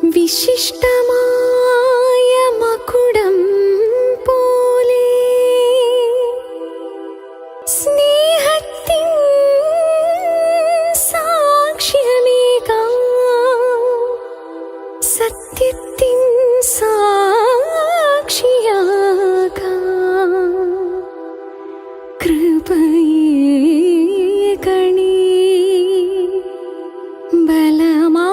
വിശിഷ്ടമായ മകുടം പോലെ സ്നേഹത്തിൻ സാക്ഷ്യമേകാം, സത്യത്തിൻ സാക്ഷിയാകാം. കൃപയേ കണി ബലമാ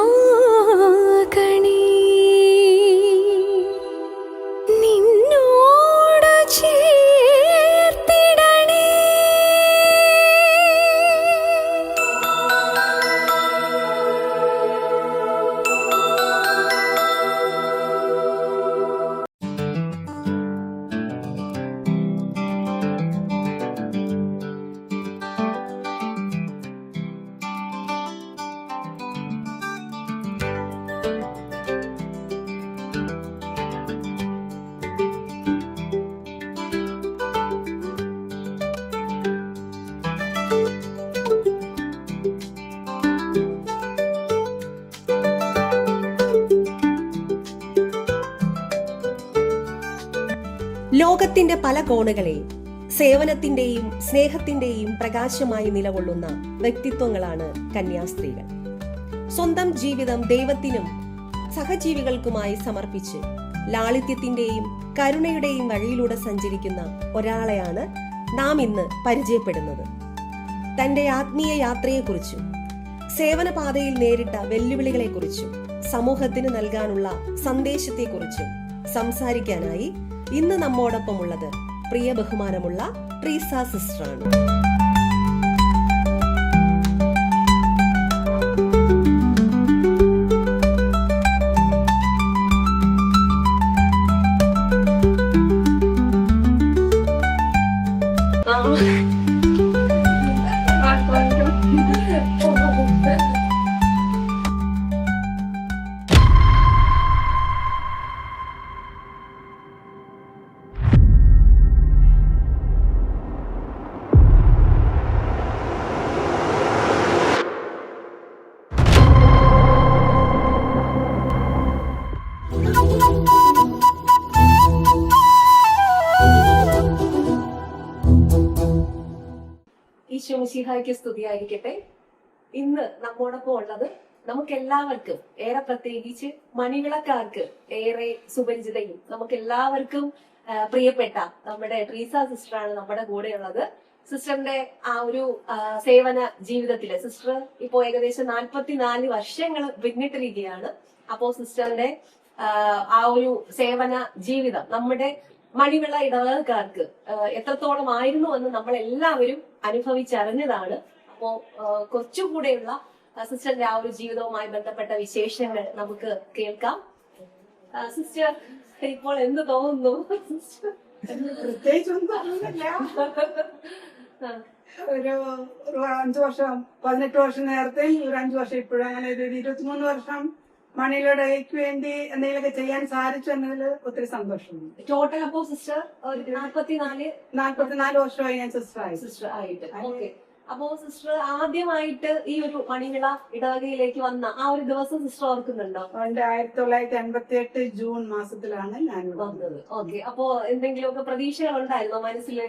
ലോകത്തിന്റെ പല കോണുകളിൽ സേവനത്തിന്റെയും സ്നേഹത്തിന്റെയും പ്രകാശമായി നിലകൊള്ളുന്ന വ്യക്തിത്വങ്ങളാണ് കന്യാസ്ത്രീകൾ. സ്വന്തം ജീവിതം ദൈവത്തിനും സഹജീവികൾക്കുമായി സമർപ്പിച്ച് ലാളിത്യത്തിന്റെയും കരുണയുടെയും വഴിയിലൂടെ സഞ്ചരിക്കുന്ന ഒരാളെയാണ് നാം ഇന്ന് പരിചയപ്പെടുന്നത്. തന്റെ ആത്മീയ യാത്രയെക്കുറിച്ചും സേവനപാതയിൽ നേരിട്ട വെല്ലുവിളികളെക്കുറിച്ചും സമൂഹത്തിന് നൽകാനുള്ള സന്ദേശത്തെക്കുറിച്ചും സംസാരിക്കാനായി ഇന്ന് നമ്മോടൊപ്പമുള്ളത് പ്രിയ ബഹുമാനമുള്ള ട്രീസ സിസ്റ്ററാണ്. ഈശോമിശിഹായ്ക്ക് സ്തുതിയായിരിക്കട്ടെ. ഇന്ന് നമ്മോടൊപ്പം ഉള്ളത് നമുക്കെല്ലാവർക്കും ഏറെ പ്രത്യേകിച്ച് മണിവിളക്കാർക്ക് ഏറെ സുപരിചിതയും നമുക്കെല്ലാവർക്കും പ്രിയപ്പെട്ട നമ്മുടെ ട്രീസ സിസ്റ്ററാണ് നമ്മുടെ കൂടെയുള്ളത്. സിസ്റ്ററിന്റെ ആ ഒരു സേവന ജീവിതത്തില് സിസ്റ്റർ ഇപ്പോ ഏകദേശം 44 വർഷങ്ങൾ പിന്നിട്ടിരിക്കുകയാണ്. അപ്പോ സിസ്റ്ററിന്റെ ആ ഒരു സേവന ജീവിതം നമ്മുടെ മണിവിള ഇടവകക്കാർക്ക് എത്രത്തോളം ആയിരുന്നു എന്ന് നമ്മൾ എല്ലാവരും അനുഭവിച്ചറിഞ്ഞതാണ്. അപ്പോ കുറച്ചുകൂടെയുള്ള സിസ്റ്ററിന്റെ ആ ഒരു ജീവിതവുമായി ബന്ധപ്പെട്ട വിശേഷങ്ങൾ നമുക്ക് കേൾക്കാം. സിസ്റ്റർ ഇപ്പോൾ എന്ത് തോന്നുന്നു? പ്രത്യേകിച്ചൊന്നും തോന്നുന്നില്ല. ഒരു 5 വർഷം 18 വർഷം നേരത്തെ ഒരു 5 വർഷം ഇപ്പോഴും അങ്ങനെ ഒരു 23 വർഷം മണികളുടെക്ക് വേണ്ടി എന്തെങ്കിലുമൊക്കെ ചെയ്യാൻ സാധിച്ചു എന്നതിൽ ഒത്തിരി സന്തോഷമുണ്ട്. ടോട്ടൽ അപ്പോ സിസ്റ്റർ 44 വർഷമായി ഞാൻ സിസ്റ്റർ ആയിട്ട്. ഓക്കെ. അപ്പോ സിസ്റ്റർ ആദ്യമായിട്ട് ഈ ഒരു മണിവിള ഇടവകയിലേക്ക് വന്ന ആ ഒരു ദിവസം സിസ്റ്റർ ഓർക്കുന്നുണ്ടോ? 1988 ജൂൺ മാസത്തിലാണ് ഞാൻ വന്നത്. ഓക്കെ. അപ്പോ എന്തെങ്കിലുമൊക്കെ പ്രതീക്ഷകൾ ഉണ്ടായിരുന്നോ മനസ്സില്?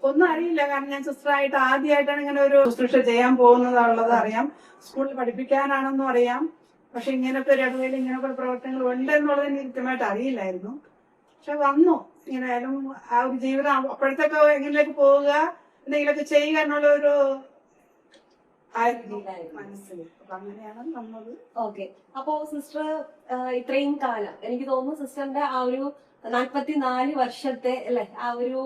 ഒന്നും അറിയില്ല. കാരണം ഞാൻ സിസ്റ്ററായിട്ട് ആദ്യമായിട്ടാണ് ഇങ്ങനെ ഒരു ശുശ്രൂഷ ചെയ്യാൻ പോകുന്നതുള്ളത് അറിയാം. സ്കൂളിൽ പഠിപ്പിക്കാനാണെന്നും അറിയാം. പക്ഷെ ഇങ്ങനത്തെ ഒരു ഇടവേള ഇങ്ങനൊക്കെ പ്രവർത്തനങ്ങൾ ഉണ്ട് എന്നുള്ളത് എനിക്ക് കൃത്യമായിട്ട് അറിയില്ലായിരുന്നു. പക്ഷെ വന്നു. ഇങ്ങനെയായാലും ആ ഒരു ജീവിതം അപ്പോഴത്തേക്ക് എങ്ങനെയൊക്കെ പോവുക, എന്തെങ്കിലുമൊക്കെ ചെയ്യുക എന്നുള്ള ഒരു മനസ്സിൽ. അപ്പൊ അങ്ങനെയാണ് വന്നത്. ഓക്കെ. അപ്പോ സിസ്റ്റർ ഇത്രയും കാലം എനിക്ക് തോന്നുന്നു സിസ്റ്ററിന്റെ ആ ഒരു 44 വർഷത്തെ അല്ലെ ആ ഒരു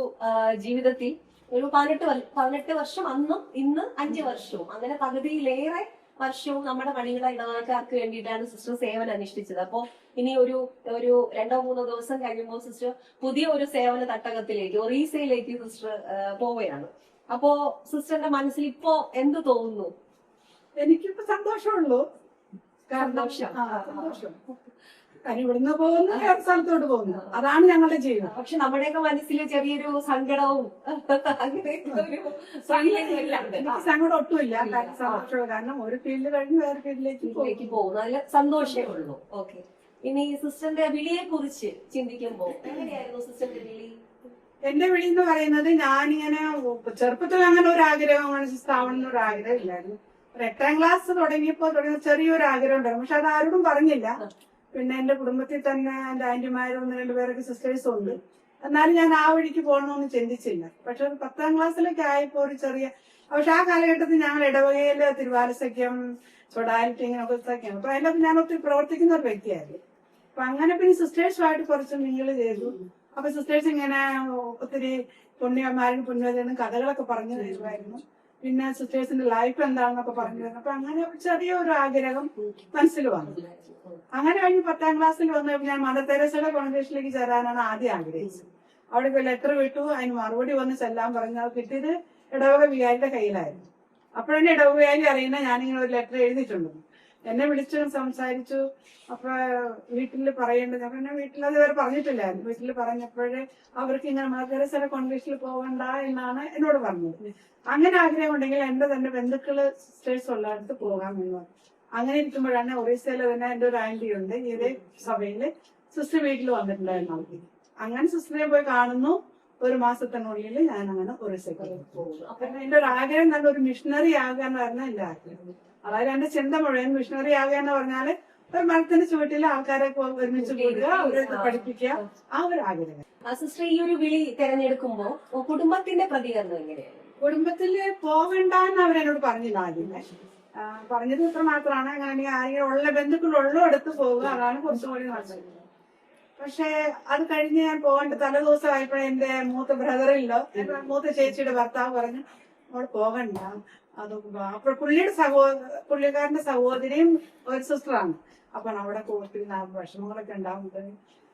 ജീവിതത്തിൽ ഒരു 18 വർഷം അന്നും ഇന്ന് 5 വർഷവും അങ്ങനെ പകുതിയിലേറെ വർഷവും നമ്മുടെ മണിവിള ഇടവകക്കാർക്ക് വേണ്ടിയിട്ടാണ് സിസ്റ്റർ സേവനം അനുഷ്ഠിച്ചത്. അപ്പോ ഇനി ഒരു 2-3 ദിവസം കഴിയുമ്പോൾ സിസ്റ്റർ പുതിയ ഒരു സേവന തട്ടകത്തിലേക്ക് ഒറീസയിലേക്ക് സിസ്റ്റർ പോവുകയാണ്. അപ്പോ സിസ്റ്ററിന്റെ മനസ്സിൽ ഇപ്പോ എന്ത് തോന്നുന്നു? എനിക്കിപ്പോ സന്തോഷമുള്ളൂ. സന്തോഷം. ഇവിടുന്ന് പോകുന്നു, വേറെ സ്ഥലത്തോട്ട് പോകുന്നു. അതാണ് ഞങ്ങളുടെ ജീവിതം. പക്ഷെ നമ്മുടെയൊക്കെ മനസ്സിൽ ചെറിയൊരു സങ്കടവും സങ്കടം ഒട്ടുമില്ല. സന്തോഷമുള്ള കാരണം ഒരു ഫീൽഡ് കഴിഞ്ഞ് വേറെ ഫീൽഡിലേക്ക് പോകുന്നു. അതിൽ സന്തോഷമേ ഉള്ളൂ. ഓക്കെ. ഇനി സിസ്റ്ററിന്റെ വിളിയെ കുറിച്ച് ചിന്തിക്കുമ്പോ എങ്ങനെയായിരുന്നു സിസ്റ്ററിന്റെ വിളി? എന്റെ വിളി എന്ന് പറയുന്നത് ഞാനിങ്ങനെ ചെറുപ്പത്തിൽ അങ്ങനെ ഒരു ആഗ്രഹം സിസ്റ്റർ ആവണമെന്ന് ഒരു ആഗ്രഹം ഇല്ലായിരുന്നു. ഒരു 8ാം ക്ലാസ് തുടങ്ങിയ ചെറിയൊരു ആഗ്രഹം ഉണ്ടായിരുന്നു. പക്ഷെ അത് ആരോടും പറഞ്ഞില്ല. പിന്നെ എന്റെ കുടുംബത്തിൽ തന്നെ എന്റെ ആന്റിമാരും 1-2 പേരൊക്കെ സിസ്റ്റേഴ്സും ഉണ്ട്. എന്നാലും ഞാൻ ആ വഴിക്ക് പോകണമെന്ന് ചിന്തിച്ചില്ല. പക്ഷെ 10ാം ക്ലാസ്സിലൊക്കെ ആയപ്പോ ഒരു ചെറിയ, പക്ഷെ ആ കാലഘട്ടത്തിൽ ഞങ്ങൾ ഇടവകയില് തിരുവാലസഖ്യം, ചൊടാലിറ്റി ഇങ്ങനെയൊക്കെ സഖ്യം, അപ്പൊ അതിലൊക്കെ ഞാൻ ഒത്തിരി പ്രവർത്തിക്കുന്ന ഒരു വ്യക്തിയായിരുന്നു. അപ്പൊ അങ്ങനെ പിന്നെ സിസ്റ്റേഴ്സുമായിട്ട് കുറച്ച് മിങ്കിള് ചെയ്തു. അപ്പൊ സിസ്റ്റേഴ്സ് ഇങ്ങനെ ഒത്തിരി പുണ്യന്മാരും പുണ്യവതിനും കഥകളൊക്കെ പറഞ്ഞു തരുമായിരുന്നു. പിന്നെ സിസ്റ്റേഴ്സിന്റെ ലൈഫ് എന്താണെന്നൊക്കെ പറഞ്ഞു തരുന്നു. അപ്പൊ അങ്ങനെ ചെറിയൊരു ആഗ്രഹം മനസ്സിൽ വന്നു. അങ്ങനെ കഴിഞ്ഞ് 10ാം ക്ലാസ്സിൽ വന്ന് ഞാൻ മദർ തെരേസയുടെ കോൺഗ്രസിലേക്ക് ചേരാനാണ് ആദ്യം ആഗ്രഹിച്ചത്. അവിടെ ഇപ്പൊ ലെറ്റർ വിട്ടു, അതിന് മറുപടി വന്ന് ചെല്ലാൻ പറഞ്ഞു. അത് കിട്ടിയത് ഇടവക വികാരിയുടെ കയ്യിലായിരുന്നു. അപ്പോഴെന്നെ ഇടവക വികാരി അറിയുന്ന ഞാനിങ്ങനെ ഒരു ലെറ്റർ എഴുതിയിട്ടുണ്ട്. എന്നെ വിളിച്ചു സംസാരിച്ചു. അപ്പൊ വീട്ടിൽ പറയേണ്ടത്, അപ്പൊ എന്നെ വീട്ടിൽ അത് വരെ പറഞ്ഞിട്ടില്ലായിരുന്നു. വീട്ടിൽ പറഞ്ഞപ്പോഴേ അവർക്ക് ഇങ്ങനെ മദർ തെരേസയുടെ കോൺഗ്രസിൽ പോകണ്ട എന്നാണ് എന്നോട് പറഞ്ഞത്. അങ്ങനെ ആഗ്രഹം ഉണ്ടെങ്കിൽ എന്റെ തന്നെ ബന്ധുക്കള് സിസ്റ്റേഴ്സ് ഉള്ളിടത്ത് പോകാമെന്ന് പറഞ്ഞു. അങ്ങനെ ഇരിക്കുമ്പോഴാണ് ഒറീസയില് തന്നെ എന്റെ ഒരു ആന്റി ഉണ്ട്, ഇതേ സഭയില് സിസ്റ്റർ വീട്ടിൽ വന്നിട്ടുണ്ടായിരുന്നു. അങ്ങനെ സിസ്റ്ററെ പോയി കാണുന്നു. 1 മാസത്തിനുള്ളിൽ ഞാൻ അങ്ങനെ ഒറീസയ്ക്ക് പോകുന്നു. അപ്പൊ എന്റെ ഒരു ആഗ്രഹം തന്നെ ഒരു മിഷണറി ആകുക എന്ന് പറഞ്ഞാൽ എന്റെ ആഗ്രഹം. അതായത് എന്റെ ചിന്ത മുഴുവൻ മിഷണറി ആകുക എന്ന് പറഞ്ഞാല് ഒരു മരത്തിന്റെ ചുവട്ടിൽ ആൾക്കാരെ ഒരുമിച്ച് കൂടുക, അവരെ പഠിപ്പിക്കുക, ആ ഒരു ആഗ്രഹം. സിസ്റ്റർ ഈ ഒരു വിളി തെരഞ്ഞെടുക്കുമ്പോ കുടുംബത്തിന്റെ പ്രതികരണം എങ്ങനെയാണ്? കുടുംബത്തില് പോകണ്ടെന്ന് അവരെന്നോട് പറഞ്ഞില്ല ആദ്യമേ. പറഞ്ഞത് ഇത്ര മാത്രമാണ്, അങ്ങനെ ആരെങ്കിലും ഉള്ള ബന്ധുക്കളുള്ളടുത്ത് പോവുക, അതാണ് കുറച്ചും കൂടി നല്ലത്. പക്ഷെ അത് കഴിഞ്ഞ് ഞാൻ പോകേണ്ട തലേദിവസമായപ്പോഴേ എന്റെ മൂത്ത ബ്രദറില്ലോ, എന്റെ മൂത്ത ചേച്ചിയുടെ ഭർത്താവ് പറഞ്ഞു നമ്മൾ പോകണ്ട. അത് അപ്പൊ പുള്ളിക്കാരന്റെ സഹോദരിയും ഒരു സിസ്റ്ററാണ്. അപ്പൊ അവിടെ പോയിട്ട് വിഷമങ്ങളൊക്കെ ഉണ്ടാവുന്നത്.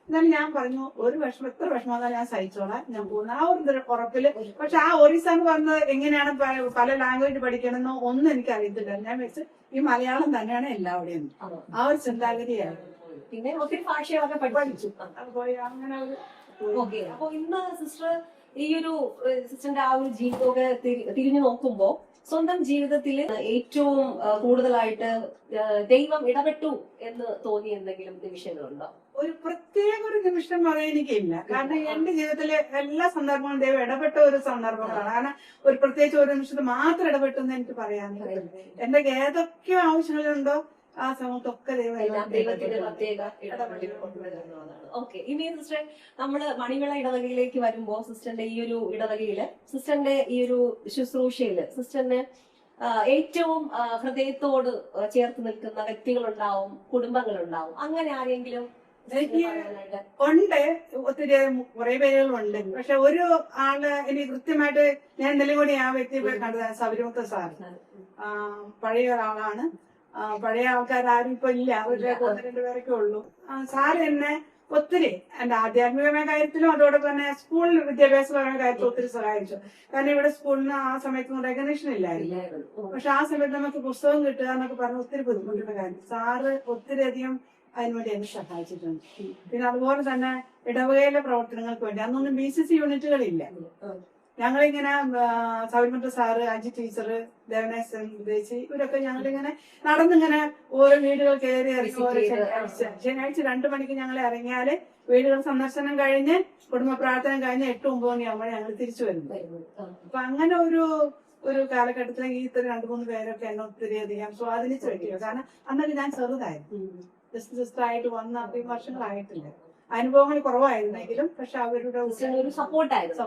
എന്നാലും ഞാൻ പറഞ്ഞു ഒരു വിഷമം, എത്ര വിഷമം വന്നാലും ഞാൻ സഹിച്ചോളാം, ഞാൻ പോകുന്ന ആ ഒരു ഉറപ്പില്. പക്ഷെ ആ ഒറീസ എന്ന് പറഞ്ഞത് എങ്ങനെയാണ് പല ലാംഗ്വേജ് പഠിക്കണമെന്നോ ഒന്നും എനിക്ക് അറിയത്തില്ല. ഞാൻ വെച്ച് ഈ മലയാളം തന്നെയാണ് എല്ലാവിടെയും, ആ ഒരു ചിന്താഗതിയാണ്. പിന്നെ ഒത്തിരി ഭാഷകളൊക്കെ പഠിച്ചു. അങ്ങനെ ഓക്കെ. അപ്പൊ ഇന്ന് സിസ്റ്റർ ഈ ഒരു സിസ്റ്ററിന്റെ ആ ഒരു ജീവിതമൊക്കെ തിരിഞ്ഞു നോക്കുമ്പോ സ്വന്തം ജീവിതത്തിൽ ഏറ്റവും കൂടുതലായിട്ട് ദൈവം ഇടപെട്ടു എന്ന് തോന്നിയ എന്തെങ്കിലും നിമിഷങ്ങളുണ്ടോ? ഒരു പ്രത്യേക ഒരു നിമിഷം പറയാൻ എനിക്കില്ല. കാരണം എന്റെ ജീവിതത്തിലെ എല്ലാ സന്ദർഭങ്ങളും ദൈവം ഇടപെട്ട ഒരു സന്ദർഭങ്ങളാണ്. കാരണം ഒരു പ്രത്യേകിച്ച് ഒരു നിമിഷത്തിൽ മാത്രം ഇടപെട്ടു എന്ന് എനിക്ക് പറയാനില്ല. എന്റെ ഏതൊക്കെ ആവശ്യങ്ങളുണ്ടോ ആ സമയത്തൊക്കെ ദൈവത്തിന്റെ പ്രത്യേക ഓക്കെ. ഇനി സിസ്റ്റർ നമ്മള് മണിവിള ഇടവകയിലേക്ക് വരുമ്പോ സിസ്റ്ററിന്റെ ഈ ഒരു ഇടവകയില് സിസ്റ്ററിന്റെ ഈ ഒരു ശുശ്രൂഷയില് സിസ്റ്ററിന് ഏറ്റവും ഹൃദയത്തോട് ചേർത്ത് നിൽക്കുന്ന വ്യക്തികളുണ്ടാവും, കുടുംബങ്ങളുണ്ടാവും. അങ്ങനെ ആരെങ്കിലും ഉണ്ട്? ഒത്തിരി കുറെ പേരുകളുണ്ട്. പക്ഷെ ഒരു ആള് എനിക്ക് കൃത്യമായിട്ട്, ഞാൻ ഇന്നലെ കൂടി ആ വ്യക്തിയെ പോയി കണ്ടത് സബരിമുത്ത സാർ. പഴയ ഒരാളാണ്. പഴയ ആൾക്കാരും ഇപ്പൊ ഇല്ല, അവരുടെ 1-2 പേരൊക്കെ ഉള്ളൂ. സാറ് എന്നെ ഒത്തിരി എന്റെ ആധ്യാത്മികമായ കാര്യത്തിലും അതോടൊപ്പം തന്നെ സ്കൂൾ വിദ്യാഭ്യാസപരമായ കാര്യത്തിലും ഒത്തിരി സഹായിച്ചു. കാരണം ഇവിടെ സ്കൂളിന് ആ സമയത്തൊന്നും റെക്കഗ്നേഷൻ ഇല്ലായിരുന്നു. പക്ഷെ ആ സമയത്ത് നമുക്ക് പുസ്തകം കിട്ടുക എന്നൊക്കെ പറഞ്ഞ ഒത്തിരി ബുദ്ധിമുട്ടുള്ള കാര്യം. സാറ് ഒത്തിരി അധികം അതിനുവേണ്ടി എന്നെ സഹായിച്ചിട്ടുണ്ട്. പിന്നെ അതുപോലെ തന്നെ ഇടവകയിലെ പ്രവർത്തനങ്ങൾക്ക് വേണ്ടി അന്നൊന്നും BCC യൂണിറ്റുകളില്ല. ഞങ്ങളിങ്ങനെ സൗരമറ്റ സാറ്, അജി ടീച്ചർ, ദേവനേശൻ ദേശി, ഇവരൊക്കെ ഞങ്ങളിങ്ങനെ നടന്നിങ്ങനെ ഓരോ വീടുകൾ കയറി ഇറങ്ങി ഓരോ ശനിയാഴ്ച 2 മണിക്ക് ഞങ്ങൾ ഇറങ്ങിയാല് വീടുകൾ സന്ദർശനം കഴിഞ്ഞ് കുടുംബ പ്രാർത്ഥന കഴിഞ്ഞ് 8-9 മണിയാകുമ്പോൾ ഞങ്ങൾ തിരിച്ചു വരുന്നു. അപ്പൊ അങ്ങനെ ഒരു കാലഘട്ടത്തിൽ ഈ ഇത്ര 2-3 പേരൊക്കെ എന്നെ ഒത്തിരി അധികം സ്വാധീനിച്ചു വെക്കുക. കാരണം അന്നൊക്കെ ഞാൻ ചെറുതായിരുന്നു, ജസ്റ്റ് ആയിട്ട് വന്ന അധികം വർഷങ്ങളായിട്ടില്ല. അനുഭവങ്ങൾ കുറവായിരുന്നെങ്കിലും പക്ഷെ അവരുടെ ഒരു സപ്പോർട്ടായിരുന്നു.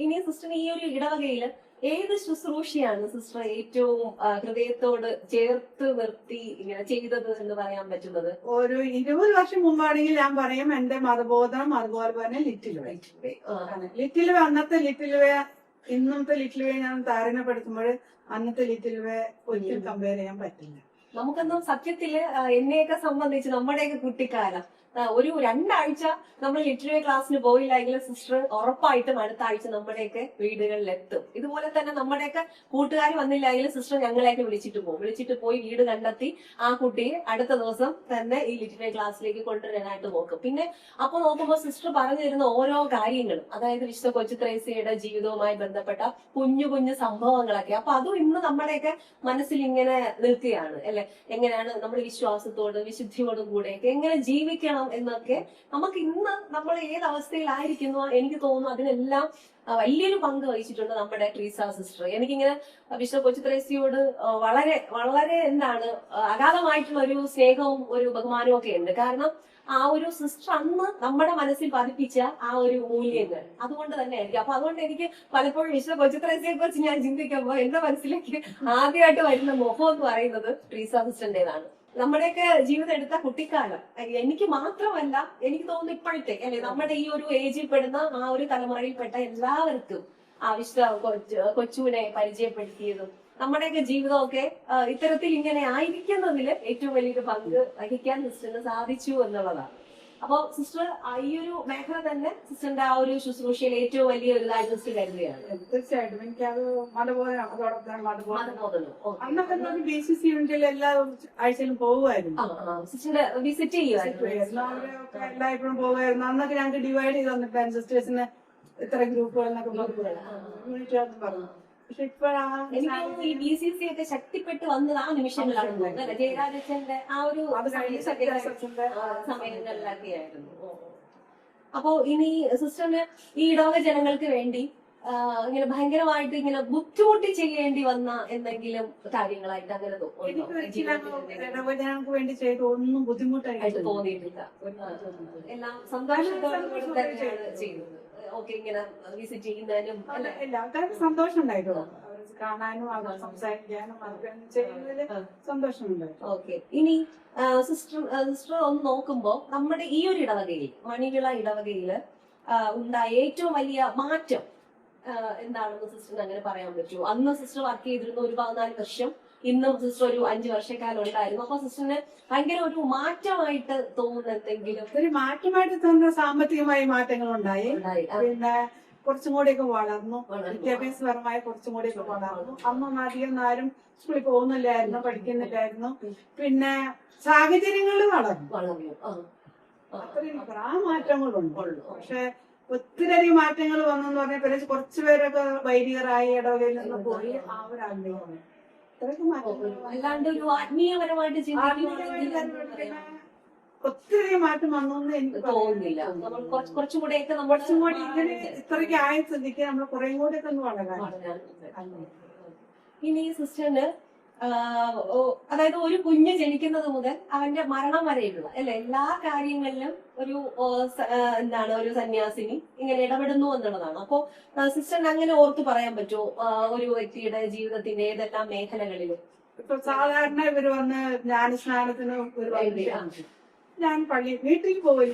ഇനി സിസ്റ്റർ ഈ ഒരു ഇടവകയില് ഏത് ശുശ്രൂഷയാണ് സിസ്റ്റർ ഏറ്റവും ഹൃദയത്തോട് ചേർത്ത് നിർത്തി ഇങ്ങനെ ചെയ്തത് എന്ന് പറയാൻ പറ്റുന്നത്? ഒരു 20 വർഷം മുമ്പാണെങ്കിൽ ഞാൻ പറയും എന്റെ മതബോധനം, അതുപോലെ തന്നെ ലിറ്റിൽ വേ അന്നത്തെ ലിറ്റിൽ വേ ഇന്നത്തെ ലിറ്റിൽ വേ ഞാൻ താരതമ്യപ്പെടുത്തുമ്പോൾ അന്നത്തെ ലിറ്റിൽ വേ ഒരിക്കലും കമ്പയർ ചെയ്യാൻ പറ്റില്ല. നമുക്കൊന്നും സത്യത്തില് എന്നെയൊക്കെ സംബന്ധിച്ച് നമ്മുടെയൊക്കെ കുട്ടിക്കാലം ഒരു 2 ആഴ്ച നമ്മൾ ലിറ്റററി ക്ലാസ്സിന് പോയില്ലെങ്കിൽ സിസ്റ്റർ ഉറപ്പായിട്ടും അടുത്ത ആഴ്ച നമ്മുടെയൊക്കെ വീടുകളിലെത്തും. ഇതുപോലെ തന്നെ നമ്മുടെയൊക്കെ കൂട്ടുകാർ വന്നില്ലെങ്കിൽ സിസ്റ്റർ ഞങ്ങളെയൊക്കെ വിളിച്ചിട്ട് പോയി വീട് കണ്ടെത്തി ആ കുട്ടിയെ അടുത്ത ദിവസം തന്നെ ഈ ലിറ്റററി ക്ലാസ്സിലേക്ക് കൊണ്ടുവരാനായിട്ട് നോക്കും. പിന്നെ അപ്പൊ നോക്കുമ്പോൾ സിസ്റ്റർ പറഞ്ഞു തരുന്ന ഓരോ കാര്യങ്ങളും, അതായത് വിശുദ്ധ കൊച്ചു ത്രേസ്യയുടെ ജീവിതവുമായി ബന്ധപ്പെട്ട കുഞ്ഞു കുഞ്ഞു സംഭവങ്ങളൊക്കെ, അപ്പൊ അതും ഇന്ന് നമ്മുടെയൊക്കെ മനസ്സിൽ ഇങ്ങനെ നിൽക്കുകയാണ് അല്ലെ. അല്ലെ, എങ്ങനെയാണ് നമ്മൾ വിശ്വാസത്തോട് വിശുദ്ധിയോടും കൂടെ എങ്ങനെ ജീവിക്കണം എന്നൊക്കെ നമുക്ക് ഇന്ന് നമ്മൾ ഏത് അവസ്ഥയിലായിരിക്കുന്നു എനിക്ക് തോന്നുന്നു അതിനെല്ലാം വലിയൊരു പങ്ക് വഹിച്ചിട്ടുണ്ട് നമ്മുടെ ട്രീസ സിസ്റ്റർ. എനിക്കിങ്ങനെ വിശുദ്ധ കൊച്ചു ത്രേസ്യയോട് വളരെ വളരെ എന്താണ് അഗാധമായിട്ടുള്ള ഒരു സ്നേഹവും ഒരു ബഹുമാനവും ഒക്കെ ഉണ്ട്. കാരണം ആ ഒരു സിസ്റ്റർ അന്ന് നമ്മുടെ മനസ്സിൽ പതിപ്പിച്ച ആ ഒരു മൂല്യങ്ങൾ അതുകൊണ്ട് തന്നെ ആയിരിക്കും. അപ്പൊ അതുകൊണ്ട് എനിക്ക് പലപ്പോഴും വിശുദ്ധ കൊച്ചു ത്രേസ്യയെ കുറിച്ച് ഞാൻ ചിന്തിക്കുമ്പോൾ എന്റെ മനസ്സിലേക്ക് ആദ്യമായിട്ട് വരുന്ന മുഖം എന്ന് പറയുന്നത് ട്രീസ സിസ്റ്ററിന്റേതാണ്. നമ്മുടെയൊക്കെ ജീവിതം എടുത്ത കുട്ടിക്കാലം എനിക്ക് മാത്രമല്ല, എനിക്ക് തോന്നുന്നു ഇപ്പോഴത്തെ അല്ലെ നമ്മുടെ ഈ ഒരു ഏജിൽ പെടുന്ന ആ ഒരു തലമുറയിൽപ്പെട്ട എല്ലാവർക്കും ആവശ്യ കൊച്ചുവിനെ പരിചയപ്പെടുത്തിയതും നമ്മുടെയൊക്കെ ജീവിതമൊക്കെ ഇത്തരത്തിൽ ഇങ്ങനെ ആയിരിക്കുന്നതിൽ ഏറ്റവും വലിയൊരു പങ്ക് വഹിക്കാൻ സിസ്റ്ററിന് സാധിച്ചു എന്നുള്ളതാണ്. അപ്പൊ സിസ്റ്റർ ഈ ഒരു മേഖല തന്നെ സിസ്റ്ററിന്റെ ആ ഒരു ശുശ്രൂഷയിൽ ഏറ്റവും വലിയ ഒരു ഇതായിട്ട് സിസ്റ്റർ കരുതുകയാണ്. തീർച്ചയായിട്ടും എനിക്കത് മതബോധനം, അതോടൊപ്പം മതബോധനം അന്നൊക്കെ BCC യൂണിറ്റിൽ എല്ലാ ആഴ്ചയിലും പോകുമായിരുന്നു. സിസ്റ്ററിന്റെ വിസിറ്റ് ചെയ്യുമായിരുന്നു. അവരൊക്കെ എല്ലായ്പ്പോഴും പോകുമായിരുന്നു. അന്നൊക്കെ ഞങ്ങൾക്ക് ഡിവൈഡ് ചെയ്ത് തന്നിട്ടായിരുന്നു സിസ്റ്റേഴ്സിന് ഇത്ര ഗ്രൂപ്പുകൾ എന്നൊക്കെ യൂണിറ്റ് പറഞ്ഞു. പക്ഷെ എനിക്ക് ഈ BCC ഒക്കെ ശക്തിപ്പെട്ട് വന്നത് ആ നിമിഷങ്ങളിലാണ് തോന്നുന്നത്. ജയരാജന്റെ ആ ഒരു സമയങ്ങളിലൊക്കെ ആയിരുന്നു. അപ്പോ ഇനി സിസ്റ്ററിന് ഈ ഇടവക ജനങ്ങൾക്ക് വേണ്ടി ഇങ്ങനെ ഭയങ്കരമായിട്ട് ഇങ്ങനെ ബുദ്ധിമുട്ടി ചെയ്യേണ്ടി വന്ന എന്തെങ്കിലും കാര്യങ്ങളായിട്ട് അങ്ങനെ ഇടവജനങ്ങൾക്ക് വേണ്ടി ചെയ്ത് ഒന്നും ബുദ്ധിമുട്ടായിട്ട് തോന്നിയിട്ടില്ല. എല്ലാം സന്തോഷത്തോടെ തന്നെയാണ് ചെയ്യുന്നത്. ഓക്കെ, ഇങ്ങനെ വിസിറ്റ് ചെയ്യുന്നതിനും എല്ലാവർക്കും സന്തോഷം ഉണ്ടായിട്ടുള്ളൂ. അവർ കാണാനും അവർ സംസാരിക്കാനും അതൊക്കെ ചെയ്യുന്നതിൽ സന്തോഷമുണ്ടായിരുന്നു. ഓക്കെ, ഇനി സിസ്റ്റർ ഒന്ന് നോക്കുമ്പോ നമ്മുടെ ഈ ഒരു ഇടവകയിൽ, മണിവിള ഇടവകയിൽ ഉണ്ടായ ഏറ്റവും വലിയ മാറ്റം എന്താണെന്ന് സിസ്റ്ററിന് അങ്ങനെ പറയാൻ പറ്റുമോ? അന്ന് സിസ്റ്റർ വർക്ക് ചെയ്തിരുന്ന ഒരു 14 വർഷം, ഇന്നും സിസ്റ്റർ ഒരു 5 വർഷക്കാലം ഉണ്ടായിരുന്നു. അപ്പൊ സിസ്റ്ററിന് ഭയങ്കര ഒരു മാറ്റമായിട്ട് തോന്നുന്ന എന്തെങ്കിലും? ഒരു മാറ്റമായിട്ട് തോന്നുന്ന സാമ്പത്തികമായ മാറ്റങ്ങൾ ഉണ്ടായി. പിന്നെ കുറച്ചും കൂടിയൊക്കെ വളർന്നു. വിദ്യാഭ്യാസപരമായ കുറച്ചും കൂടിയൊക്കെ വളർന്നു. അന്നൊന്നും അധികം ആരും സ്കൂളിൽ പോകുന്നില്ലായിരുന്നു, പഠിക്കുന്നില്ലായിരുന്നു. പിന്നെ സാഹചര്യങ്ങൾ വളർന്നു. അത്രയും ആ മാറ്റങ്ങളുണ്ട്. പക്ഷെ ഒത്തിരി മാറ്റങ്ങൾ വന്നെന്ന് പറഞ്ഞാൽ പിന്നെ കുറച്ചു പേരൊക്കെ വൈദികരായി ഇടവകയിൽ നിന്ന് പോയി ആ ഒരു ആഗ്രഹമാണ്. അല്ലാണ്ട് ഒരു ആത്മീയപരമായിട്ട് ഒത്തിരി മാറ്റം വന്നൊന്നും എനിക്ക് തോന്നുന്നില്ല. കുറച്ചും കൂടി ഇങ്ങനെ ഇത്രയ്ക്ക് ആയ സ്ഥിതിക്ക് നമ്മൾ കുറേ കൂടി ഒക്കെ ഒന്ന് വളരാൻ. ഇനി സിസ്റ്ററിന് അതായത് ഒരു കുഞ്ഞ് ജനിക്കുന്നത് മുതൽ അവന്റെ മരണം വരെയുള്ള അല്ലെ എല്ലാ കാര്യങ്ങളിലും ഒരു എന്താണ് ഒരു സന്യാസിനി ഇങ്ങനെ ഇടപെടുന്നു എന്നുള്ളതാണ്. അപ്പോ സിസ്റ്ററിന് അങ്ങനെ ഓർത്ത് പറയാൻ പറ്റുമോ ഒരു വ്യക്തിയുടെ ജീവിതത്തിന്റെ ഏതെല്ലാം മേഖലകളിലും? ഇപ്പൊ സാധാരണ ഇവര് വന്ന് ജ്ഞാനസ്നാനത്തിന് ഞാൻ വീട്ടിൽ പോയി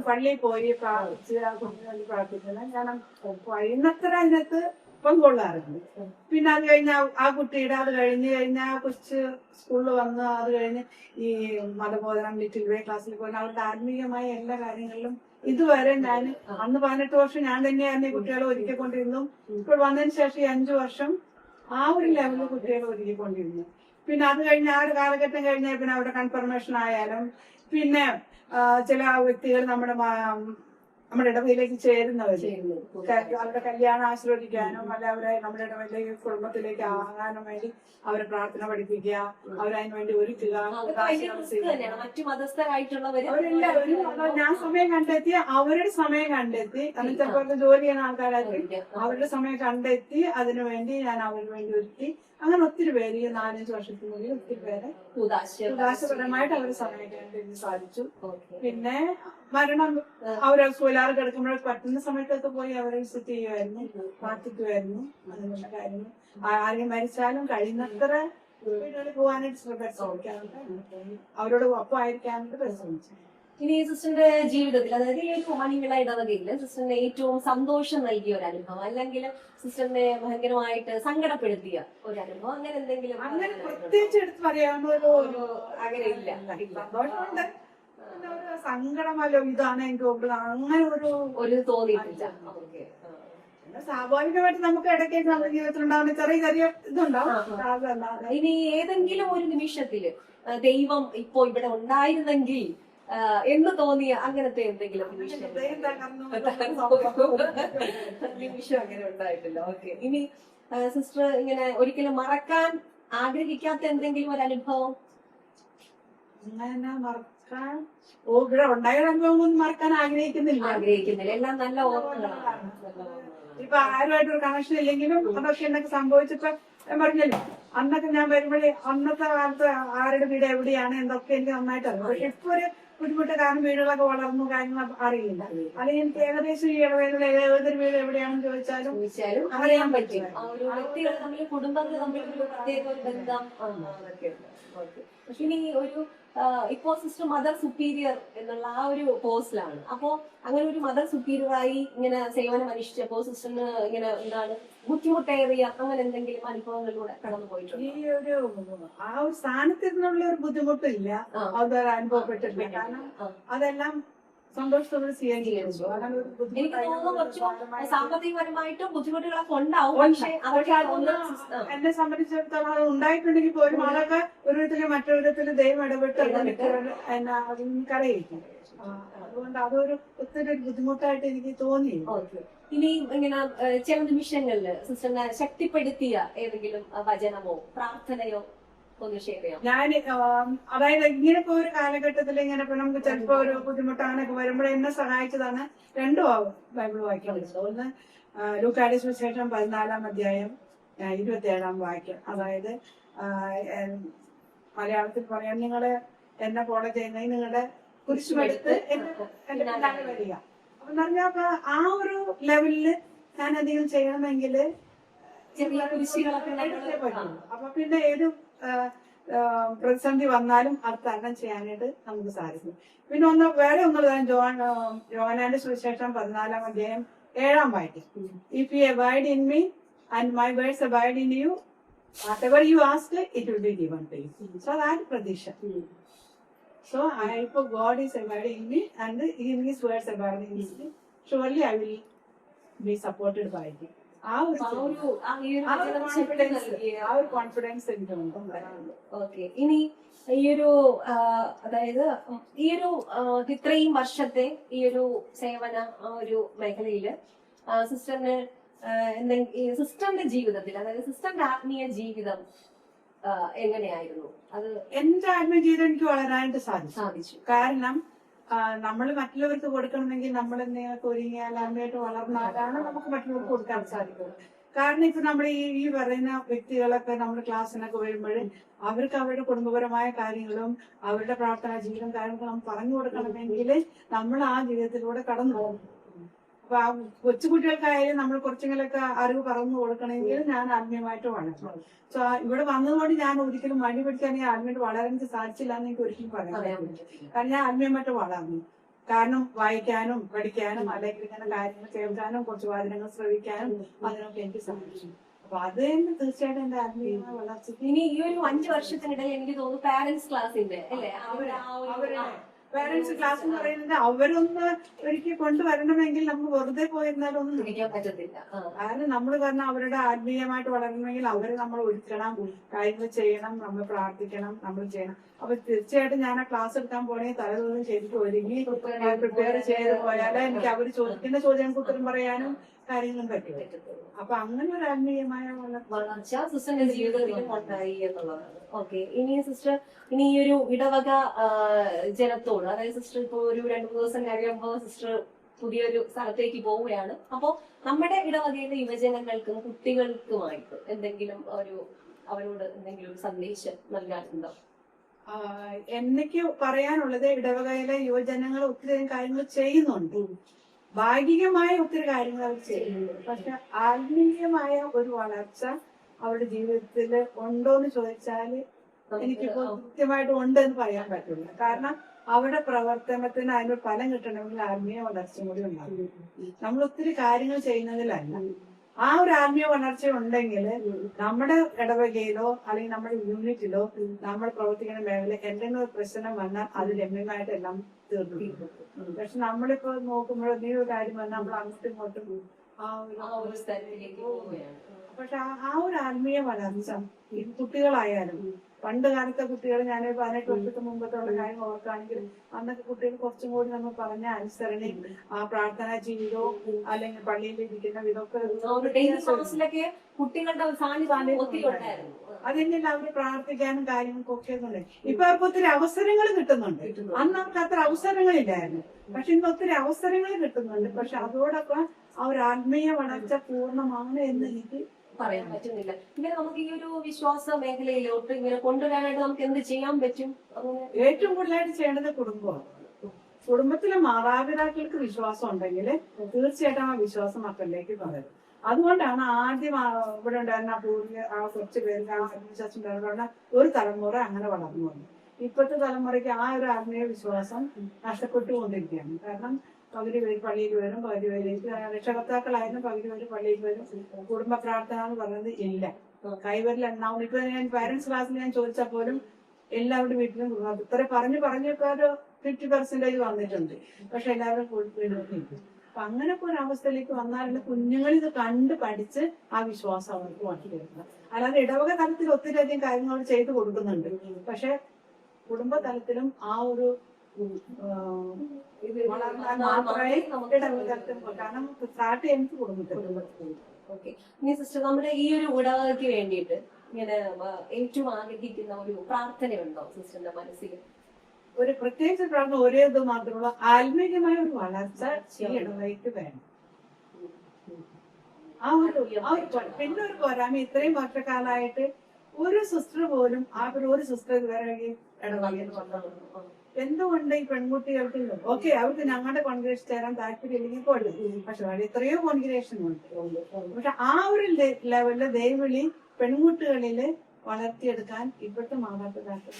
പള്ളിയിൽ പോയി പ്രാർത്ഥിച്ച് ആ കുഞ്ഞിന് പ്രാർത്ഥിക്കുന്ന ഞാൻ കഴിയുന്നത്ര അതിനകത്ത് പങ്കൊള്ളാറുണ്ട്. പിന്നെ അത് കഴിഞ്ഞ ആ കുട്ടിയുടെ അത് കഴിഞ്ഞ് കഴിഞ്ഞാൽ കൊച്ച് സ്കൂളിൽ വന്ന് അത് കഴിഞ്ഞ് ഈ മതബോധനം ലിറ്റിൽ വേ ക്ലാസ്സിൽ പോയി അവരുടെ ആത്മീയമായ എല്ലാ കാര്യങ്ങളിലും ഇതുവരെ ഞാൻ അന്ന് 18 വർഷം ഞാൻ തന്നെയായിരുന്നു ഈ കുട്ടികളെ ഒരുക്കിക്കൊണ്ടിരുന്നു. ഇപ്പോൾ വന്നതിന് ശേഷം ഈ 5 വർഷം ആ ഒരു ലെവലിൽ കുട്ടികളെ ഒരുക്കിക്കൊണ്ടിരുന്നു. പിന്നെ അത് കഴിഞ്ഞ ആ ഒരു കാലഘട്ടം കഴിഞ്ഞാൽ പിന്നെ അവരുടെ കൺഫർമേഷൻ ആയാലും പിന്നെ ചില വ്യക്തികൾ നമ്മുടെ ഇടവയിലേക്ക് ചേരുന്നവര് അവരുടെ കല്യാണം ആശീർവദിക്കാനും അല്ല അവരെ നമ്മുടെ ഇടവയിലേക്ക് കുടുംബത്തിലേക്ക് ആകാനും വേണ്ടി അവരെ പ്രാർത്ഥന പഠിപ്പിക്കുക, അവരതിനു വേണ്ടി ഒരുക്കുക. അവരെല്ലാവരും ഞാൻ സമയം കണ്ടെത്തി അവരുടെ സമയം കണ്ടെത്തി അന്നത്തെ പോലെ ജോലി ചെയ്യുന്ന ആൾക്കാരായിട്ട് അവരുടെ സമയം കണ്ടെത്തി അതിനു വേണ്ടി ഞാൻ അവർക്ക് വേണ്ടി ഒരുക്കി. അങ്ങനെ ഒത്തിരി പേര് ഈ 4-5 വർഷത്തിനുള്ളിൽ ഒത്തിരി പേരെ ഉദാശപരമായിട്ട് അവർ സമയം കണ്ടെത്തി സാധിച്ചു. പിന്നെ മരണം അവരെ സ്കൂലാറ് കിടക്കുമ്പോൾ പറ്റുന്ന സമയത്തൊക്കെ പോയി അവരെ വിസിറ്റ് ചെയ്യുമായിരുന്നു, പ്രാർത്ഥിക്കുമായിരുന്നു. അതിനുള്ള കാര്യങ്ങൾ ആരെയും മരിച്ചാലും കഴിയുന്നത്ര വീടുകളിൽ പോകാനായിട്ട് ശ്രമിക്കാറുണ്ട്, അവരോട് ഒപ്പം ആയിരിക്കാനായിട്ട് പരിശ്രമിച്ചു. ഇനി സിസ്റ്ററിന്റെ ജീവിതത്തിൽ അതായത് ഈ ഒരു മണിവിള ഇടവകയില് സിസ്റ്ററിന് ഏറ്റവും സന്തോഷം നൽകിയ ഒരു അനുഭവം അല്ലെങ്കിൽ സിസ്റ്ററിനെ ഭയങ്കരമായിട്ട് സങ്കടപ്പെടുത്തിയ ഒരു അനുഭവം അങ്ങനെ എന്തെങ്കിലും? അങ്ങനെ പ്രത്യേകിച്ച് എടുത്ത് പറയാവുന്ന ഒരു അങ്ങനെയില്ല. സന്തോഷമുണ്ട്, സങ്കടമല്ലോ ഇതാണ് എനിക്ക് അങ്ങനെ ഒരു തോന്നിയിട്ടില്ല. സ്വാഭാവികമായിട്ട് നമുക്ക് ഇടയ്ക്ക് നമ്മുടെ ജീവിതത്തിൽ ഉണ്ടാവുന്ന ചെറിയ ചെറിയ ഇതുണ്ടാവും. ഇനി ഏതെങ്കിലും ഒരു നിമിഷത്തില് ദൈവം ഇപ്പോ ഇവിടെ ഉണ്ടായിരുന്നെങ്കിൽ എന്ന് തോന്നിയ അങ്ങനത്തെ എന്തെങ്കിലും നിമിഷം അങ്ങനെ ഉണ്ടായിട്ടില്ല? ഓക്കെ, ഇനി സിസ്റ്റർ ഇങ്ങനെ ഒരിക്കലും മറക്കാൻ ആഗ്രഹിക്കാത്ത എന്തെങ്കിലും ഒരു അനുഭവം അങ്ങനെ മറക്കാൻ ഇവിടെ ഉണ്ടായ അനുഭവമൊന്നും മറക്കാൻ ആഗ്രഹിക്കുന്നില്ല. എല്ലാം നല്ല ഓർമ്മകളാണ്. ഇപ്പൊ ആരുമായിട്ടൊരു കണക്ഷൻ ഇല്ലെങ്കിലും അതൊക്കെ എന്നൊക്കെ സംഭവിച്ചപ്പോ ഞാൻ പറഞ്ഞല്ലോ, അന്നൊക്കെ ഞാൻ വരുമ്പോഴേ അന്നത്തെ കാലത്ത് ആരുടെ വീട് എവിടെയാണ് എന്തൊക്കെ എനിക്ക് നന്നായിട്ട് അറിയാം. പക്ഷെ ഇപ്പൊ ഒരു ബുദ്ധിമുട്ട് കാരണം വീടുകളൊക്കെ വളർന്നു കാര്യങ്ങൾ അറിയില്ല. അല്ലെങ്കിൽ എനിക്ക് ഏകദേശം ഈ ഇടവേളയിൽ ഏതൊരു വീട് എവിടെയാണെന്ന് ചോദിച്ചാലും അറിയാൻ പറ്റും. ആ ഒരു വ്യക്തികൾ തമ്മിൽ, കുടുംബങ്ങൾ തമ്മിൽ ഒരു പ്രത്യേക ഒരു ബന്ധം അതൊക്കെ ഉണ്ട്. പക്ഷെ ഇനി ഒരു ഇപ്പോ സിസ്റ്റർ മദർ സുപ്പീരിയർ എന്നുള്ള ആ ഒരു പോസ്റ്റിലാണ്. അപ്പോ അങ്ങനെ ഒരു മദർ സുപ്പീരിയറായി ഇങ്ങനെ സേവനം അനുഷ്ഠിച്ചപ്പോ സിസ്റ്ററിന് ഇങ്ങനെ എന്താണ് ബുദ്ധിമുട്ടേറിയ അങ്ങനെ എന്തെങ്കിലും അനുഭവങ്ങളിലൂടെ കടന്നു പോയിട്ടുണ്ട്? ഈ ഒരു ആ ഒരു സ്ഥാനത്ത് നിന്നുള്ള ഒരു ബുദ്ധിമുട്ടില്ല, അത് അനുഭവപ്പെട്ടിട്ടില്ല. കാരണം അതെല്ലാം സന്തോഷത്തോടെ സ്വീകരിച്ചു. എനിക്ക് തോന്നുന്നു കുറച്ച് സാമ്പത്തികപരമായിട്ടും ബുദ്ധിമുട്ടുകളൊക്കെ ഉണ്ടാവും. പക്ഷെ എന്നെ സംബന്ധിച്ചിടത്തോളം അത് ഉണ്ടായിട്ടുണ്ടെങ്കിൽ പോലും അതൊക്കെ ഒരു വിധത്തില് മറ്റൊരു വിധത്തില് ദൈവം ഇടപെട്ട് എന്നെ അതിന് കരയിക്കും. അതുകൊണ്ട് അതൊരു ഒത്തിരി ബുദ്ധിമുട്ടായിട്ട് എനിക്ക് തോന്നി. ഇനി ഇങ്ങനെ ചില നിമിഷങ്ങളില് സിസ്റ്ററിനെ ശക്തിപ്പെടുത്തിയ ഏതെങ്കിലും വചനമോ പ്രാർത്ഥനയോ ഒന്ന് ഷെയർ ചെയ്യാം? ഞാൻ അതായത് ഇങ്ങനൊക്കെ ഒരു കാലഘട്ടത്തിൽ ഇങ്ങനെ നമുക്ക് ചിലപ്പോ ഒരു ബുദ്ധിമുട്ട് അങ്ങനെയൊക്കെ വരുമ്പോൾ എന്നെ സഹായിച്ചതാണ് രണ്ടും ബൈബിൾ വാക്യം. ഒന്ന് ലൂക്കായുടെ സുവിശേഷം 14-ാം അധ്യായം 27-ാം വാക്യം. അതായത് മലയാളത്തിൽ പറയാൻ, നിങ്ങള് എന്നെ ഫോളോ ചെയ്യുന്നത് നിങ്ങളുടെ കുരിശുമെടുത്ത് എന്റെ പിന്നാലെ വരിക. അപ്പൊ പറഞ്ഞാൽ അപ്പൊ ആ ഒരു ലെവലില് ഞാൻ എന്തെങ്കിലും ചെയ്യണമെങ്കിൽ ചെറിയ കുരിശുകളൊക്കെ എടുത്തേ പറ്റുള്ളൂ. അപ്പൊ പിന്നെ ഏത് പ്രതിസന്ധി വന്നാലും അത് തരണം ചെയ്യാനായിട്ട് നമുക്ക് സാധിക്കും. പിന്നെ വേറെ ഒന്നുള്ളതാണ് യോഹന്നാന്റെ സുവിശേഷം 14-ാം അധ്യായം 7-ാം വാക്യം. If you abide in me and my words abide in you, whatever you ask, it will be given to you. So that പ്രതീക്ഷ. So if God is abiding in me and in His words abiding in me, surely I will be supported by Him. ആ ഒരു confidence എനിക്കുണ്ട്. Okay. ഇനി ഈ ഒരു അതായത് ഈ ഒരു ഇത്രയും വർഷത്തെ ഈ ഒരു സേവന ഒരു മേഖലയില് സിസ്റ്ററിന് സിസ്റ്ററിന്റെ ജീവിതത്തിൽ, അതായത് സിസ്റ്ററിന്റെ ആത്മീയ ജീവിതം എങ്ങനെയായിരുന്നു? അത് എന്റെ ആത്മീയ ജീവിതം എനിക്ക് വളരാനായിട്ട് സാധിച്ചു. കാരണം നമ്മൾ മറ്റുള്ളവർക്ക് കൊടുക്കണമെങ്കിൽ നമ്മൾ എന്തെങ്കിലും ഒരുങ്ങിയാൽ ആത്മീയമായിട്ട് വളർന്നാലാണ് നമുക്ക് മറ്റുള്ളവർക്ക് കൊടുക്കാൻ സാധിക്കുന്നത്. കാരണം ഇപ്പൊ നമ്മൾ ഈ പറയുന്ന വ്യക്തികളൊക്കെ നമ്മുടെ ക്ലാസ്സിനൊക്കെ വരുമ്പോൾ അവർക്ക് അവരുടെ കുടുംബപരമായ കാര്യങ്ങളും അവരുടെ പ്രാർത്ഥനാ ജീവിതം കാര്യങ്ങളും നമ്മൾ പറഞ്ഞു കൊടുക്കണമെങ്കിൽ നമ്മൾ ആ ജീവിതത്തിലൂടെ കടന്നു പോകും. അപ്പൊ ആ കൊച്ചുകുട്ടികൾക്കായാലും നമ്മൾ കുറച്ചെങ്കിലൊക്കെ അറിവ് പറഞ്ഞു കൊടുക്കണമെങ്കിൽ ഞാൻ ആത്മീയമായിട്ട് വളരണം. സോ ഇവിടെ വന്നതുകൊണ്ട് ഞാൻ ഒരിക്കലും മടി പിടിച്ചാണെങ്കിൽ ആത്മീയമായിട്ട് വളരാൻ സാധിച്ചില്ല എന്ന് എനിക്ക് ഒരിക്കലും പറയാൻ പറ്റില്ല. കാരണം ഞാൻ ആത്മീയമായിട്ട് വളർന്നു. കാരണം വായിക്കാനും പഠിക്കാനും അല്ലെങ്കിൽ ഇങ്ങനെ കാര്യങ്ങൾ കേൾക്കാനും കുറച്ച് വാചനങ്ങൾ ശ്രവിക്കാനും അതിനൊക്കെ എനിക്ക് സാധിച്ചു. അപ്പൊ അത് തന്നെ തീർച്ചയായിട്ടും എന്റെ ആത്മീയമായ വളർച്ച. ഇനി ഈ ഒരു 5 വർഷത്തിനിടയിൽ എനിക്ക് തോന്നുന്നു പാരന്റ്സ് ക്ലാസ്സിന്റെ അല്ലെ പേരന്റ്സ് ക്ലാസ് എന്ന് പറയുന്നത് അവരൊന്ന് ഒരിക്കൽ കൊണ്ടുവരണമെങ്കിൽ നമുക്ക് വെറുതെ പോയിരുന്നാലൊന്നും പിടിക്കാൻ പറ്റത്തില്ല. കാരണം കാരണം അവരുടെ ആത്മീയമായിട്ട് വളരണമെങ്കിൽ അവര് നമ്മൾ ഒരുക്കണം, കാര്യങ്ങൾ ചെയ്യണം, നമ്മൾ പ്രാർത്ഥിക്കണം, നമ്മൾ ചെയ്യണം. അപ്പൊ തീർച്ചയായിട്ടും ഞാൻ ആ ക്ലാസ് എടുക്കാൻ പോണെങ്കിൽ തലേദിവസം ശരിക്കും ഒരുങ്ങി പ്രിപ്പയർ ചെയ്ത് പോയാലേ എനിക്ക് അവർ ചോദിക്കുന്ന ചോദ്യങ്ങൾക്ക് ഉത്തരം പറയാനും കാര്യങ്ങളും പറ്റും. അപ്പൊ അങ്ങനെ ഒരു ആത്മീയമായ വളർച്ച സിസ്റ്ററിന്റെ ജീവിതത്തിലും ഉണ്ടായി എന്നുള്ളതാണ്. ഓക്കെ. ഇനി സിസ്റ്റർ ഈ ഒരു ഇടവക ജനത്തോട്, അതായത് സിസ്റ്റർ ഇപ്പൊ ഒരു 2-3 ദിവസം കഴിയുമ്പോൾ സിസ്റ്റർ പുതിയൊരു സ്ഥലത്തേക്ക് പോവുകയാണ്. അപ്പോ നമ്മുടെ ഇടവകയിലെ യുവജനങ്ങൾക്കും കുട്ടികൾക്കുമായിട്ട് എന്തെങ്കിലും അവരോട് എന്തെങ്കിലും ഒരു സന്ദേശം നൽകാനുണ്ടോ? എനിക്ക് പറയാനുള്ളത്, ഇടവകയിലെ യുവജനങ്ങൾ ഒത്തിരി കാര്യങ്ങൾ ചെയ്യുന്നുണ്ട്. ഭാഗികമായ ഒത്തിരി കാര്യങ്ങൾ അവർ ചെയ്യുന്നുണ്ട്. പക്ഷെ ആത്മീയമായ ഒരു വളർച്ച അവരുടെ ജീവിതത്തിൽ ഉണ്ടോന്ന് ചോദിച്ചാല് എനിക്കിപ്പോ കൃത്യമായിട്ട് ഉണ്ടെന്ന് പറയാൻ പറ്റില്ല. കാരണം അവരുടെ പ്രവർത്തനത്തിന് അതിന് ഫലം കിട്ടണമെങ്കിൽ ആത്മീയ വളർച്ചയും കൂടി ഉണ്ടാകും. നമ്മൾ ഒത്തിരി കാര്യങ്ങൾ ചെയ്യുന്നതിലല്ല, ആ ഒരു ആത്മീയ വളർച്ച ഉണ്ടെങ്കിൽ നമ്മുടെ ഇടവകയിലോ അല്ലെങ്കിൽ നമ്മുടെ യൂണിറ്റിലോ നമ്മൾ പ്രവർത്തിക്കുന്ന മേഖല എന്തെങ്കിലും ഒരു പ്രശ്നം വന്നാൽ അത് രമ്യമായിട്ട് എല്ലാം തീർന്നു. പക്ഷെ നമ്മളിപ്പോ നോക്കുമ്പോൾ എന്തെങ്കിലും ഒരു കാര്യം വന്നാൽ നമ്മൾ അങ്ങോട്ടും ഇങ്ങോട്ടും ആ ഒരു സ്ഥലത്തിലേക്ക് പോവുകയാണ്. പക്ഷെ ആ ഒരു ആത്മീയ വളർച്ച കുട്ടികളായാലും പണ്ട് കാലത്തെ കുട്ടികൾ ഞാൻ 18 വർഷത്തിന് മുമ്പത്തുള്ള കാര്യം ഓർക്കുകയാണെങ്കിൽ അന്നൊക്കെ കുട്ടികൾ കുറച്ചും കൂടി നമ്മൾ പറഞ്ഞ അനുസരണയും ആ പ്രാർത്ഥനാ ജീവിതവും അല്ലെങ്കിൽ പള്ളിയിൽ ഇരിക്കുന്ന വിധമൊക്കെ ക്ലാസ്സിലൊക്കെ കുട്ടികളുടെ സാന്നിധ്യം ഒത്തിരി ഉണ്ടായിരുന്നു. അതെല്ലാം അവര് പ്രാർത്ഥിക്കാനും കാര്യങ്ങൾക്കൊക്കെ ഉണ്ട്. ഇപ്പൊ അവർക്ക് ഒത്തിരി അവസരങ്ങൾ കിട്ടുന്നുണ്ട്. അന്ന് അവർക്ക് അത്ര അവസരങ്ങളില്ലായിരുന്നു. പക്ഷെ ഇന്ന് ഒത്തിരി അവസരങ്ങൾ കിട്ടുന്നുണ്ട്. പക്ഷെ അതോടൊപ്പം ആ ഒരു ആത്മീയ വളർച്ച പൂർണ്ണമാണ് എന്ന് എനിക്ക് പറയാൻ പറ്റുന്നില്ല. ഇങ്ങനെ നമുക്ക് ഈ ഒരു വിശ്വാസ മേഖലയിലോട്ട് ഇങ്ങനെ കൊണ്ടുവരാനായിട്ട് നമുക്ക് എന്ത് ചെയ്യാൻ പറ്റും? ഏറ്റവും കൂടുതലായിട്ട് ചെയ്യേണ്ടത് കുടുംബമാണ്. കുടുംബത്തിലെ മാതാപിതാക്കൾക്ക് വിശ്വാസം ഉണ്ടെങ്കിൽ തീർച്ചയായിട്ടും ആ വിശ്വാസം മക്കളിലേക്ക് പകരും. അതുകൊണ്ടാണ് ആദ്യം ഇവിടെ ഉണ്ടായിരുന്ന ആ കുറച്ച് പേർക്ക് ആ വിശ്വാസം ഒരു തലമുറ അങ്ങനെ വളർന്നു വന്നു. ഇപ്പോഴത്തെ തലമുറയ്ക്ക് ആ ഒരു ആത്മീയ വിശ്വാസം നഷ്ടപ്പെട്ടുകൊണ്ടിരിക്കുകയാണ്. കാരണം പകുതി പേര് പള്ളിയിൽ വരും, പകുതി പേര് രക്ഷകർത്താക്കളായിരുന്നു, പകുതി പേര് പള്ളിയിൽ വരും. കുടുംബ പ്രാർത്ഥന എന്ന് പറയുന്നത് ഇല്ല, കൈവരിൽ എണ്ണാവും. ഇപ്പൊ ഞാൻ പാരന്റ്സ് ക്ലാസ്സിൽ ഞാൻ ചോദിച്ചാൽ പോലും എല്ലാവരുടെ വീട്ടിലും ഇത്ര പറഞ്ഞൊക്കെ ഒരു 50% വന്നിട്ടുണ്ട്. പക്ഷെ എല്ലാവരും വീടുകളിൽ. അപ്പൊ അങ്ങനൊക്കെ ഒരു അവസ്ഥയിലേക്ക് വന്നാലുള്ള കുഞ്ഞുങ്ങൾ ഇത് കണ്ട് പഠിച്ച് ആ വിശ്വാസം അവർക്ക് മാറ്റിയെടുക്കണം. അല്ലാതെ ഇടവക തലത്തിൽ ഒത്തിരി അധികം കാര്യങ്ങൾ ചെയ്തു കൊടുക്കുന്നുണ്ട്. പക്ഷെ കുടുംബ തലത്തിലും ആ ഒരു വളർന്നാൽ മാത്രമേ ഇടവക തലത്തിൽ, കാരണം സ്റ്റാർട്ട് ചെയ്യുന്നത് കുടുംബത്തിൽ. ഓക്കെ, ഇനി സിസ്റ്റർ നമ്മുടെ ഈ ഒരു ഇടവകയ്ക്ക് വേണ്ടിയിട്ട് ഇങ്ങനെ ഏറ്റവും ആഗ്രഹിക്കുന്ന ഒരു പ്രാർത്ഥനയുണ്ടോ സിസ്റ്ററിന്റെ മനസ്സിൽ? ഒരു പ്രത്യേകിച്ച് പ്രാർത്ഥന ഒരേ ഇത് മാത്രമുള്ള ആത്മീയമായ ഒരു വളർച്ച ഈ ഇടവകയ്ക്ക് വേണം. പിന്നെ ഒരു പോരായ്മ, ഇത്രയും വർഷക്കാലമായിട്ട് ഒരു സിസ്റ്റർ പോലും ഒരു സിസ്റ്റർ ഇതുവരെ ഇടവകയിൽ വന്നത് എന്തുകൊണ്ട് ഈ പെൺകുട്ടികൾക്ക് ഓക്കെ അവർക്ക് ഞങ്ങളുടെ കോൺഗ്രേഷൻ ചേരാൻ താല്പര്യമില്ലെങ്കിൽ പോലെ, പക്ഷെ എത്രയോ കോൺഗ്രേഷൻ ഉണ്ട്. പക്ഷെ ആ ഒരു ലെവലില് ദൈവവിളി പെൺകുട്ടികളില് വളർത്തിയെടുക്കാൻ ഇപ്പോഴത്തെ മാതാപിതാക്കൾ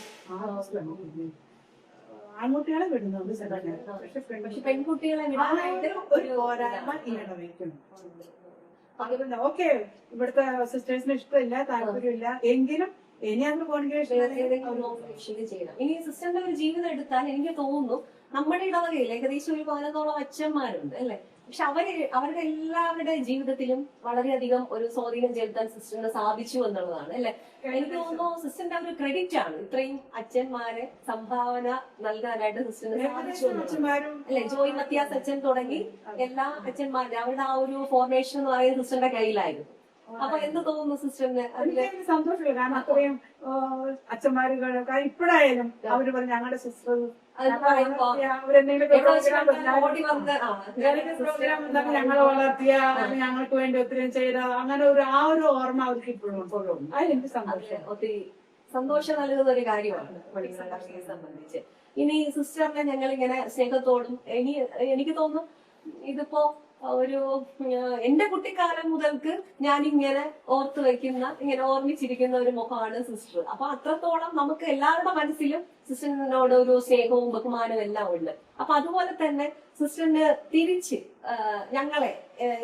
ആൺകുട്ടികളെ വിടുന്നുണ്ട്. പക്ഷെ പെൺകുട്ടികളെ ഒരു പോരായ്മ ഈ ഇടവയ്ക്കുന്നു. അതുകൊണ്ട് ഓക്കെ ഇവിടുത്തെ സിസ്റ്റേഴ്സിന് ഇഷ്ടമില്ല, താല്പര്യമില്ല എങ്കിലും ഇനി അത് കോൺഗ്രേഷൻ ചെയ്യണം. ഇനി സിസ്റ്ററിന്റെ ഒരു ജീവിതം എടുത്താൽ എനിക്ക് തോന്നുന്നു നമ്മുടെ ഇടവകയിൽ ഏകദേശം ഒരു 15ഓളം അച്ഛന്മാരുണ്ട് അല്ലെ. പക്ഷെ അവരുടെ എല്ലാവരുടെ ജീവിതത്തിലും വളരെയധികം ഒരു സ്വാധീനം ചെലുത്താൻ സിസ്റ്ററിന് സാധിച്ചു എന്നുള്ളതാണ് അല്ലെ. എനിക്ക് തോന്നുന്നു സിസ്റ്ററിന്റെ ഒരു ക്രെഡിറ്റ് ആണ് ഇത്രയും അച്ഛന്മാരെ സംഭാവന നൽകാനായിട്ട് സിസ്റ്ററിന് സാധിച്ചു അല്ലെ. ജോയി മത്യാസ് അച്ഛൻ തുടങ്ങി എല്ലാ അച്ഛന്മാരുടെ അവരുടെ ആ ഒരു ഫോർമേഷൻ എന്ന് പറയുന്നത് സിസ്റ്ററിന്റെ കയ്യിലായിരുന്നു. അപ്പൊ എന്ത് തോന്നുന്നു സിസ്റ്ററിന്? സന്തോഷമില്ല, കാരണം അത്രയും അച്ഛന്മാര് ഇപ്പോഴായാലും അവര് പറഞ്ഞു ഞങ്ങളുടെ സിസ്റ്റർ ഞങ്ങളെ വളർത്തിയ ഞങ്ങൾക്ക് വേണ്ടി ഒത്തിരി ചെയ്ത അങ്ങനെ ആ ഒരു ഓർമ്മ അവർക്ക് ഇപ്പോഴും അതിലെനിക്ക് സന്തോഷം, ഒത്തിരി സന്തോഷം നൽകുന്ന ഒരു കാര്യമാണ് സംബന്ധിച്ച്. ഇനി സിസ്റ്ററിനെ ഞങ്ങൾ ഇങ്ങനെ സ്നേഹത്തോടും എനിക്ക് തോന്നുന്നു ഇതിപ്പോ ഒരു എന്റെ കുട്ടിക്കാലം മുതൽക്ക് ഞാനിങ്ങനെ ഓർത്തു വെക്കുന്ന ഇങ്ങനെ ഓർമ്മിച്ചിരിക്കുന്ന ഒരു മുഖമാണ് സിസ്റ്റർ. അപ്പൊ അത്രത്തോളം നമുക്ക് എല്ലാവരുടെ മനസ്സിലും സിസ്റ്ററിനോട് ഒരു സ്നേഹവും ബഹുമാനവും എല്ലാം ഉണ്ട്. അപ്പൊ അതുപോലെ തന്നെ സിസ്റ്ററിന് തിരിച്ച് ഞങ്ങളെ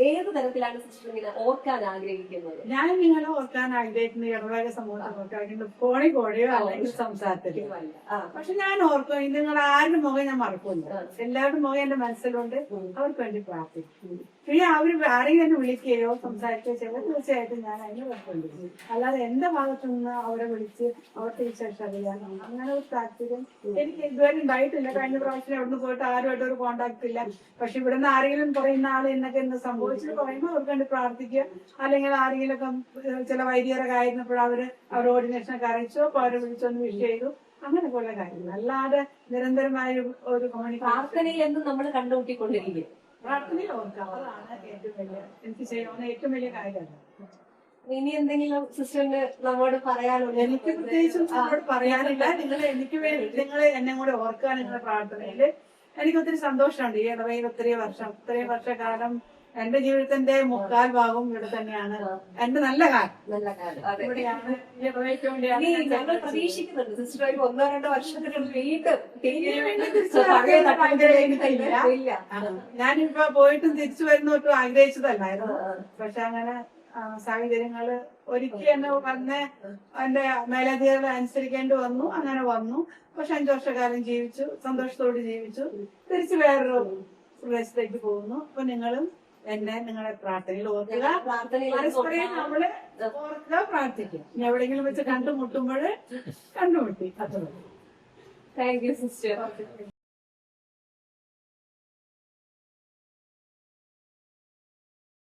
ഏത് തരത്തിലാണ് സിസ്റ്റർ ഇങ്ങനെ ഓർക്കാൻ ആഗ്രഹിക്കുന്നത്? ഞാൻ നിങ്ങളെ ഓർക്കാൻ ആഗ്രഹിക്കുന്ന ഇടവക സമൂഹത്തെ ഓർക്കാൻ ഫോണിൽ കൂടെയോ അല്ലെങ്കിൽ സംസാരത്തിലോ. പക്ഷെ ഞാൻ ഓർക്കും നിങ്ങൾ ആരുടെ മുഖം ഞാൻ മറക്കില്ല, എല്ലാവരുടെ മുഖം എന്റെ മനസ്സിലുണ്ട്. അവർക്ക് വേണ്ടി പ്രാർത്ഥിക്കും. പിന്നെ അവര് ആരെങ്കിലും എന്നെ വിളിക്കുകയോ സംസാരിക്കുകയോ ചെയ്താൽ തീർച്ചയായിട്ടും ഞാൻ അതിന് കുഴപ്പമുണ്ട്. അല്ലാതെ എന്റെ ഭാഗത്തു നിന്ന് അവരെ വിളിച്ച് അവർക്ക് വിശേഷം അറിയാൻ അങ്ങനെ ഒരു താല്പര്യം എനിക്ക് ഇതുവരെ ഉണ്ടായിട്ടില്ല. കഴിഞ്ഞ പ്രാവശ്യം അവിടുന്ന് പോയിട്ട് ആരുമായിട്ട് ഒരു കോണ്ടാക്ട് ഇല്ല. പക്ഷെ ഇവിടുന്ന് ആരെങ്കിലും പറയുന്ന ആൾ എന്നൊക്കെ എന്ന് സംഭവിച്ചെന്ന് പറയുമ്പോൾ അവർക്ക് വേണ്ടി പ്രാർത്ഥിക്കുക. അല്ലെങ്കിൽ ആരെങ്കിലും ഒക്കെ ചില വൈദികരൊക്കെ ആയിരുന്നപ്പോൾ അവർ ഓർഡിനേഷനൊക്കെ അറിയിച്ചോ അപ്പൊ അവരെ വിളിച്ചൊന്ന് വിഷ് ചെയ്തു, അങ്ങനെയൊക്കെ ഉള്ള കാര്യങ്ങൾ. അല്ലാതെ നിരന്തരമായ ഒരു പ്രാർത്ഥനയിൽ എന്തും നമ്മൾ കണ്ടുകൂട്ടിക്കൊണ്ടിരിക്കും. പ്രാർത്ഥനയിൽ ഓർക്കുക, അതാണ് ഏറ്റവും വലിയ എനിക്ക് ചെയ്യാവുന്ന ഏറ്റവും വലിയ കാര്യമാണ്. ഇനി എന്തെങ്കിലും സിസ്റ്ററിന് നമ്മോട് പറയാനുണ്ട്? എനിക്ക് പ്രത്യേകിച്ചും നമ്മളോട് പറയാനില്ല. എനിക്ക് വേണ്ടി നിങ്ങൾ എന്നെ കൂടെ ഓർക്കുക നിങ്ങളുടെ പ്രാർത്ഥനയില്. എനിക്ക് ഒത്തിരി സന്തോഷമുണ്ട്. ഈ ഇടവയിൽ ഇത്രയും വർഷക്കാലം എന്റെ ജീവിതത്തിന്റെ 3/4 ഭാഗവും ഇവിടെ തന്നെയാണ്. എന്റെ നല്ല കാലം ഇവിടെയാണ്. ഈ ഇടവയ്ക്ക് വേണ്ടിയാണ് ഞങ്ങൾ പ്രതീക്ഷിക്കുന്നുണ്ട് സിസ്റ്റർ ഒരു 1-2 വർഷത്തിനുള്ളിൽ ഞാനിപ്പോ പോയിട്ടും തിരിച്ചു വരുന്നോട്ടും ആഗ്രഹിച്ചതല്ലായിരുന്നു. പക്ഷെ അങ്ങനെ സാഹചര്യങ്ങള് ഒരുക്കി എന്നെ വന്ന് എന്റെ മേലധികാരികളെ അനുസരിക്കേണ്ടി വന്നു. അങ്ങനെ വന്നു. പക്ഷെ 5 വർഷക്കാലം ജീവിച്ചു, സന്തോഷത്തോട് ജീവിച്ചു. തിരിച്ചു വേറൊരു പ്രദേശത്തേക്ക് പോകുന്നു. അപ്പൊ നിങ്ങളും എന്നെ നിങ്ങളെ പ്രാർത്ഥനയിൽ ഓർക്കുക. പ്രാർത്ഥനയിൽ പരസ്പരം നമ്മള് ഓർക്കുക, പ്രാർത്ഥിക്കുക. ഇനി എവിടെയെങ്കിലും വെച്ച് കണ്ടുമുട്ടുമ്പോൾ കണ്ടുമുട്ടി. അത്ര താങ്ക് യു സിസ്റ്റർ.